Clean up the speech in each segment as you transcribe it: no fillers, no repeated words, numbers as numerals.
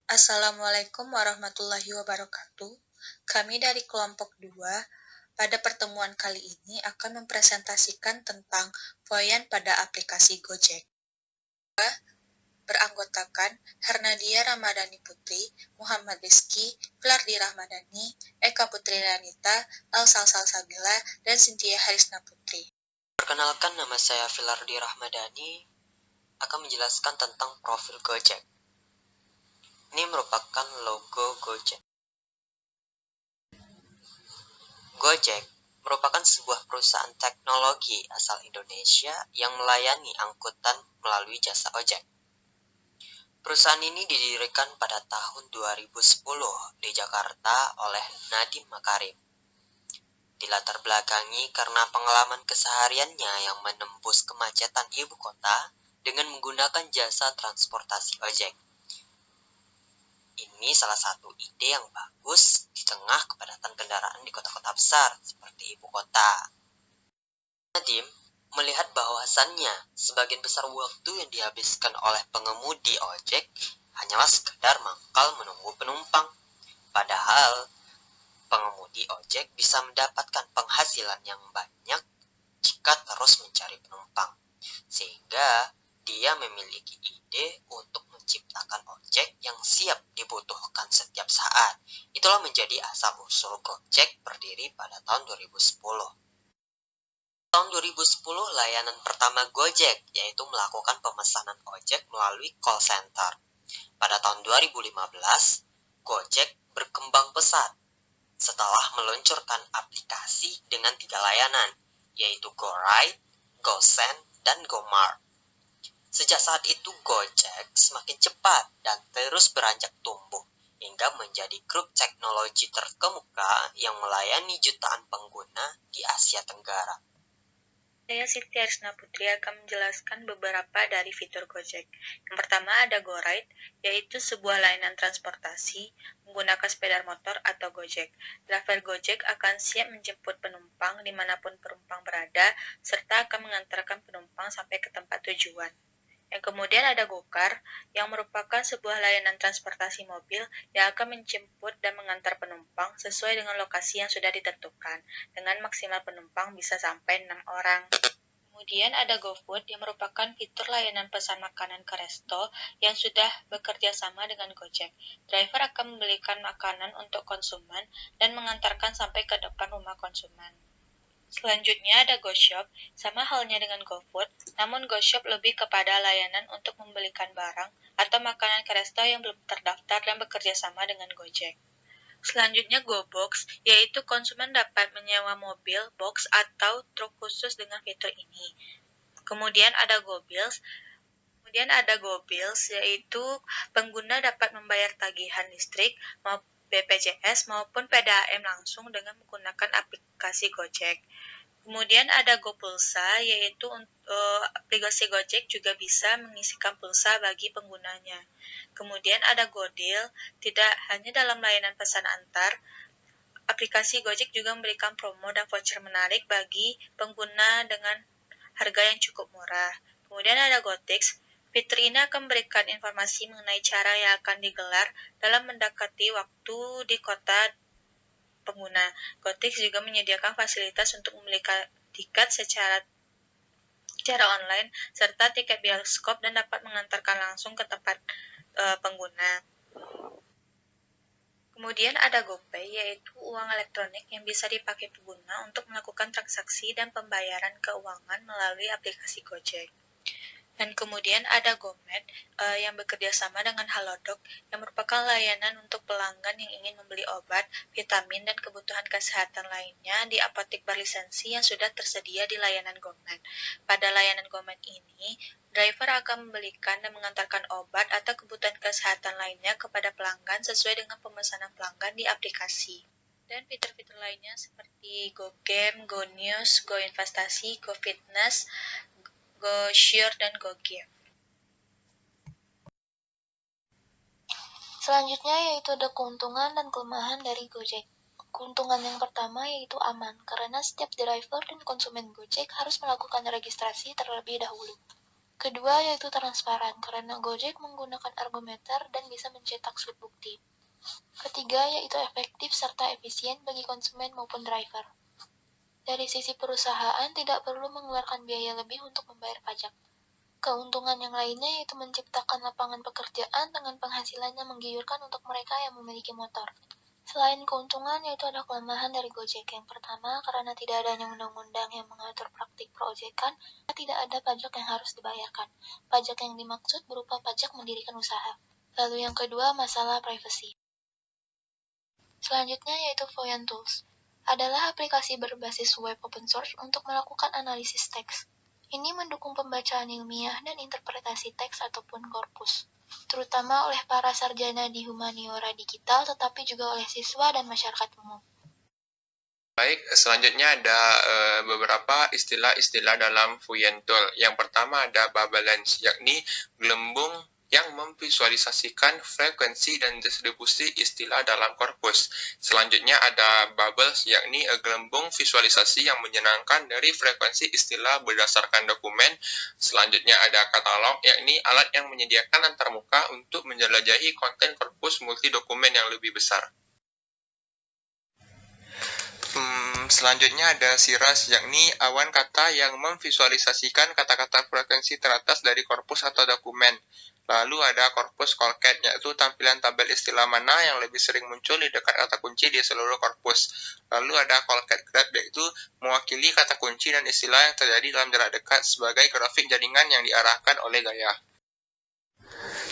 Assalamualaikum warahmatullahi wabarakatuh. Kami dari kelompok 2 pada pertemuan kali ini akan mempresentasikan tentang voyan pada aplikasi Gojek. Beranggotakan Hernadia Ramadhani Putri, Muhammad Rizky, Filardi Rahmadani, Eka Putri Lanita, Elsa Salsabila, dan Cynthia Harisna Putri. Perkenalkan, nama saya Filardi Rahmadani, akan menjelaskan tentang profil Gojek. Ini merupakan logo Gojek. Gojek merupakan sebuah perusahaan teknologi asal Indonesia yang melayani angkutan melalui jasa ojek. Perusahaan ini didirikan pada tahun 2010 di Jakarta oleh Nadiem Makarim. Dilatar belakangi karena pengalaman kesehariannya yang menembus kemacetan ibu kota dengan menggunakan jasa transportasi ojek. Ini salah satu ide yang bagus di tengah kepadatan kendaraan di kota-kota besar seperti ibu kota. Nadiem melihat bahwasannya sebagian besar waktu yang dihabiskan oleh pengemudi ojek hanyalah sekedar mangkal menunggu penumpang. Padahal pengemudi ojek bisa mendapatkan penghasilan yang banyak jika terus mencari penumpang. Sehingga dia memiliki ide untuk menciptakan ojek yang siap dibutuhkan setiap saat. Itulah menjadi asal-usul Gojek berdiri pada tahun 2010. Tahun 2010 layanan pertama Gojek yaitu melakukan pemesanan ojek melalui call center. Pada tahun 2015, Gojek berkembang pesat setelah meluncurkan aplikasi dengan 3 layanan, yaitu GoRide, GoSend, dan GoMart. Sejak saat itu Gojek semakin cepat dan terus beranjak tumbuh hingga menjadi grup teknologi terkemuka yang melayani jutaan pengguna di Asia Tenggara. Saya Cynthia Harisna Putri akan menjelaskan beberapa dari fitur Gojek. Yang pertama ada GoRide, yaitu sebuah layanan transportasi menggunakan sepeda motor atau Gojek. Driver Gojek akan siap menjemput penumpang dimanapun penumpang berada, serta akan mengantarkan penumpang sampai ke tempat tujuan. Yang kemudian ada Gokar, yang merupakan sebuah layanan transportasi mobil yang akan menjemput dan mengantar penumpang sesuai dengan lokasi yang sudah ditentukan, dengan maksimal penumpang bisa sampai 6 orang. Kemudian ada GoFood yang merupakan fitur layanan pesan makanan ke resto yang sudah bekerja sama dengan Gojek. Driver akan membelikan makanan untuk konsumen dan mengantarkan sampai ke depan rumah konsumen. Selanjutnya ada GoShop, sama halnya dengan GoFood, namun GoShop lebih kepada layanan untuk membelikan barang atau makanan ke resto yang belum terdaftar dan bekerja sama dengan Gojek. Selanjutnya GoBox, yaitu konsumen dapat menyewa mobil, box, atau truk khusus dengan fitur ini. Kemudian ada GoBills, yaitu pengguna dapat membayar tagihan listrik, BPJS maupun PDAM langsung dengan menggunakan aplikasi Gojek. Kemudian ada GoPulsa, yaitu aplikasi Gojek juga bisa mengisikan pulsa bagi penggunanya. Kemudian ada GoDeal, tidak hanya dalam layanan pesan antar, aplikasi Gojek juga memberikan promo dan voucher menarik bagi pengguna dengan harga yang cukup murah. Kemudian ada GoTix, fitur ini akan memberikan informasi mengenai cara yang akan digelar dalam mendekati waktu di kota pengguna. GoTix juga menyediakan fasilitas untuk membeli tiket secara online serta tiket bioskop dan dapat mengantarkan langsung ke tempat pengguna. Kemudian ada GoPay, yaitu uang elektronik yang bisa dipakai pengguna untuk melakukan transaksi dan pembayaran keuangan melalui aplikasi Gojek. Dan kemudian ada GoMed yang bekerja sama dengan Halodoc yang merupakan layanan untuk pelanggan yang ingin membeli obat, vitamin, dan kebutuhan kesehatan lainnya di apotek berlisensi yang sudah tersedia di layanan GoMed. Pada layanan GoMed ini, driver akan membelikan dan mengantarkan obat atau kebutuhan kesehatan lainnya kepada pelanggan sesuai dengan pemesanan pelanggan di aplikasi. Dan fitur-fitur lainnya seperti GoGame, GoNews, GoInvestasi, GoFitness, GoShare, dan GoGive. Selanjutnya yaitu ada keuntungan dan kelemahan dari Gojek. Keuntungan yang pertama yaitu aman, karena setiap driver dan konsumen Gojek harus melakukan registrasi terlebih dahulu. Kedua yaitu transparan, karena Gojek menggunakan argometer dan bisa mencetak slip ketiga yaitu efektif serta efisien bagi konsumen maupun driver. Dari sisi perusahaan, tidak perlu mengeluarkan biaya lebih untuk membayar pajak. Keuntungan yang lainnya yaitu menciptakan lapangan pekerjaan dengan penghasilan yang menggiurkan untuk mereka yang memiliki motor. Selain keuntungan, yaitu ada kelemahan dari Gojek. Yang pertama, karena tidak adanya undang-undang yang mengatur praktik perojekan, tidak ada pajak yang harus dibayarkan. Pajak yang dimaksud berupa pajak mendirikan usaha. Lalu yang kedua, masalah privasi. Selanjutnya yaitu Voyant Tools. Adalah aplikasi berbasis web open source untuk melakukan analisis teks. Ini mendukung pembacaan ilmiah dan interpretasi teks ataupun korpus, terutama oleh para sarjana di humaniora digital, tetapi juga oleh siswa dan masyarakat umum. Baik, selanjutnya ada beberapa istilah-istilah dalam Voyant Tool. Yang pertama ada Babelance, yakni gelembung yang memvisualisasikan frekuensi dan distribusi istilah dalam korpus. Selanjutnya ada Bubbles, yakni gelembung visualisasi yang menyenangkan dari frekuensi istilah berdasarkan dokumen. Selanjutnya ada Katalog, yakni alat yang menyediakan antarmuka untuk menjelajahi konten korpus multidokumen yang lebih besar. Selanjutnya ada Cirrus, yakni awan kata yang memvisualisasikan kata-kata frekuensi teratas dari korpus atau dokumen. Lalu ada korpus Colcat, yaitu tampilan tabel istilah mana yang lebih sering muncul di dekat kata kunci di seluruh korpus. Lalu ada Colcat Graph, yaitu mewakili kata kunci dan istilah yang terjadi dalam jarak dekat sebagai grafik jaringan yang diarahkan oleh gaya.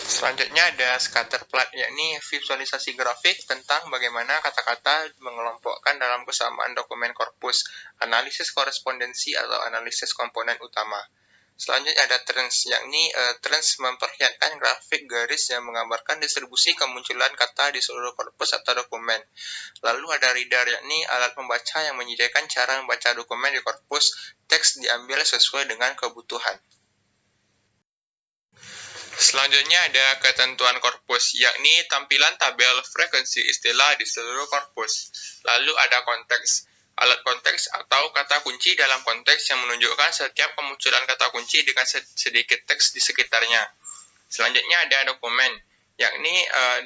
Selanjutnya ada Scatterplot, yakni visualisasi grafik tentang bagaimana kata-kata mengelompokkan dalam kesamaan dokumen korpus, analisis korespondensi atau analisis komponen utama. Selanjutnya ada Trends, yakni Trends memperlihatkan grafik garis yang menggambarkan distribusi kemunculan kata di seluruh korpus atau dokumen. Lalu ada Reader, yakni alat membaca yang menyediakan cara membaca dokumen di korpus, teks diambil sesuai dengan kebutuhan. Selanjutnya ada ketentuan korpus, yakni tampilan tabel frekuensi istilah di seluruh korpus. Lalu ada konteks, alat konteks atau kata kunci dalam konteks yang menunjukkan setiap kemunculan kata kunci dengan sedikit teks di sekitarnya. Selanjutnya ada dokumen, yakni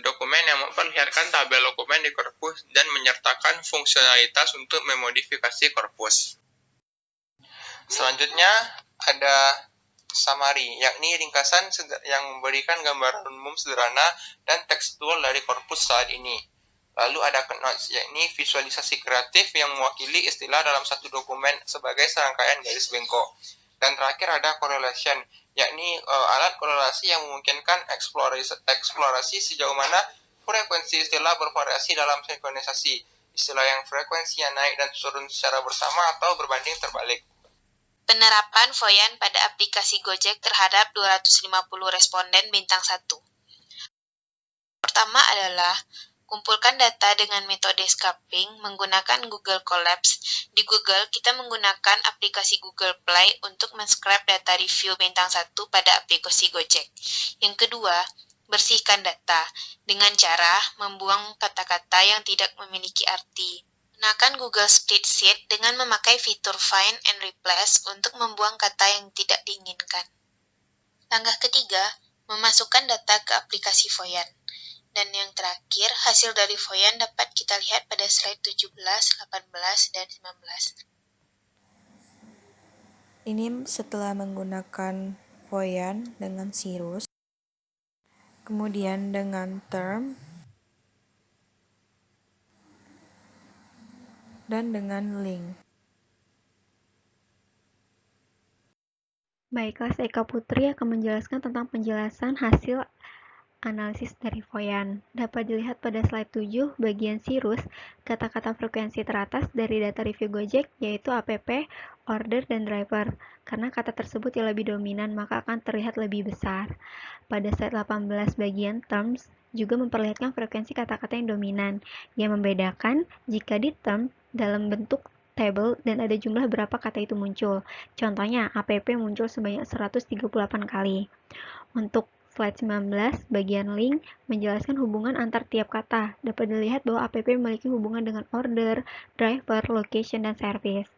dokumen yang memperlihatkan tabel dokumen di korpus dan menyertakan fungsionalitas untuk memodifikasi korpus. Selanjutnya ada Summary, yakni ringkasan yang memberikan gambaran umum sederhana dan tekstual dari korpus saat ini. Lalu ada Keynotes, yakni visualisasi kreatif yang mewakili istilah dalam satu dokumen sebagai serangkaian garis bengkok. Dan terakhir ada Correlation, yakni alat korelasi yang memungkinkan eksplorasi sejauh mana frekuensi istilah bervariasi dalam sinkronisasi. Istilah yang frekuensinya naik dan turun secara bersama atau berbanding terbalik. Penerapan Voyant pada aplikasi Gojek terhadap 250 responden bintang 1. Pertama adalah kumpulkan data dengan metode scraping menggunakan Google Colabs. Di Google, kita menggunakan aplikasi Google Play untuk men-scrap data review bintang 1 pada aplikasi Gojek. Yang kedua, bersihkan data dengan cara membuang kata-kata yang tidak memiliki arti. Gunakan Google Spreadsheet dengan memakai fitur Find and Replace untuk membuang kata yang tidak diinginkan. Langkah ketiga, memasukkan data ke aplikasi Voyant. Dan yang terakhir, hasil dari Voyant dapat kita lihat pada slide 17, 18, dan 19. Ini setelah menggunakan Voyant dengan Cirrus, kemudian dengan Term, dan dengan Link. Baiklah, saya Eka Putri akan menjelaskan tentang penjelasan hasil analisis dari Voyant. Dapat dilihat pada slide 7 bagian Cirrus, kata-kata frekuensi teratas dari data review Gojek yaitu app, order, dan driver. Karena kata tersebut yang lebih dominan, maka akan terlihat lebih besar. Pada slide 18 bagian terms juga memperlihatkan frekuensi kata-kata yang dominan, yang membedakan jika di term dalam bentuk table dan ada jumlah berapa kata itu muncul. Contohnya, app muncul sebanyak 138 kali. Untuk slide 19, bagian link menjelaskan hubungan antar tiap kata. Dapat dilihat bahwa app memiliki hubungan dengan order, driver, location, dan service.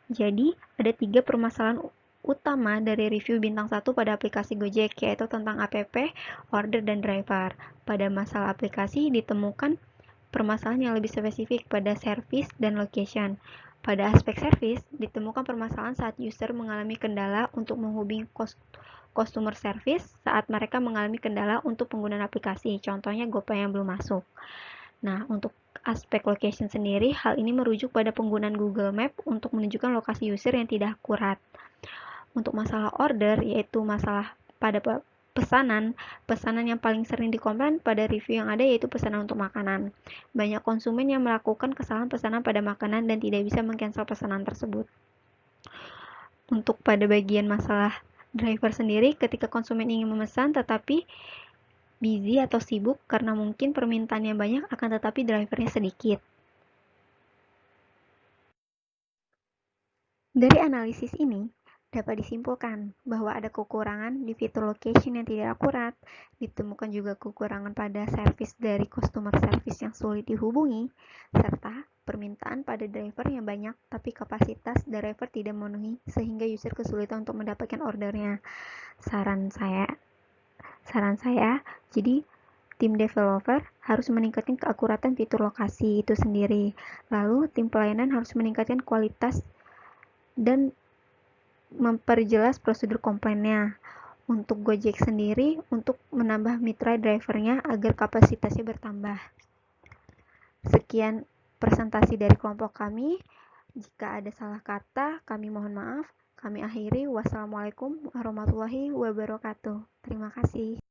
Jadi, ada 3 permasalahan utama dari review bintang 1 pada aplikasi Gojek, yaitu tentang app, order, dan driver. Pada masalah aplikasi ditemukan permasalahan yang lebih spesifik pada service dan location. Pada aspek service, ditemukan permasalahan saat user mengalami kendala untuk menghubungi customer service saat mereka mengalami kendala untuk penggunaan aplikasi, contohnya GoPay yang belum masuk. Nah, untuk aspek location sendiri, hal ini merujuk pada penggunaan Google Map untuk menunjukkan lokasi user yang tidak akurat. Untuk masalah order, yaitu masalah pada pesanan yang paling sering dikomplain pada review yang ada yaitu pesanan untuk makanan. Banyak konsumen yang melakukan kesalahan pesanan pada makanan dan tidak bisa meng-cancel pesanan tersebut. Untuk pada bagian masalah driver sendiri, ketika konsumen ingin memesan tetapi busy atau sibuk karena mungkin permintaannya banyak akan tetapi drivernya sedikit. Dari analisis ini, dapat disimpulkan bahwa ada kekurangan di fitur location yang tidak akurat, ditemukan juga kekurangan pada service dari customer service yang sulit dihubungi, serta permintaan pada driver yang banyak tapi kapasitas driver tidak memenuhi sehingga user kesulitan untuk mendapatkan ordernya. Saran saya, jadi tim developer harus meningkatkan keakuratan fitur lokasi itu sendiri. Lalu tim pelayanan harus meningkatkan kualitas dan memperjelas prosedur komplainnya. Untuk Gojek sendiri, untuk menambah mitra drivernya agar kapasitasnya bertambah. Sekian presentasi dari kelompok kami. Jika ada salah kata, kami mohon maaf. Kami akhiri. Wassalamualaikum warahmatullahi wabarakatuh. Terima kasih.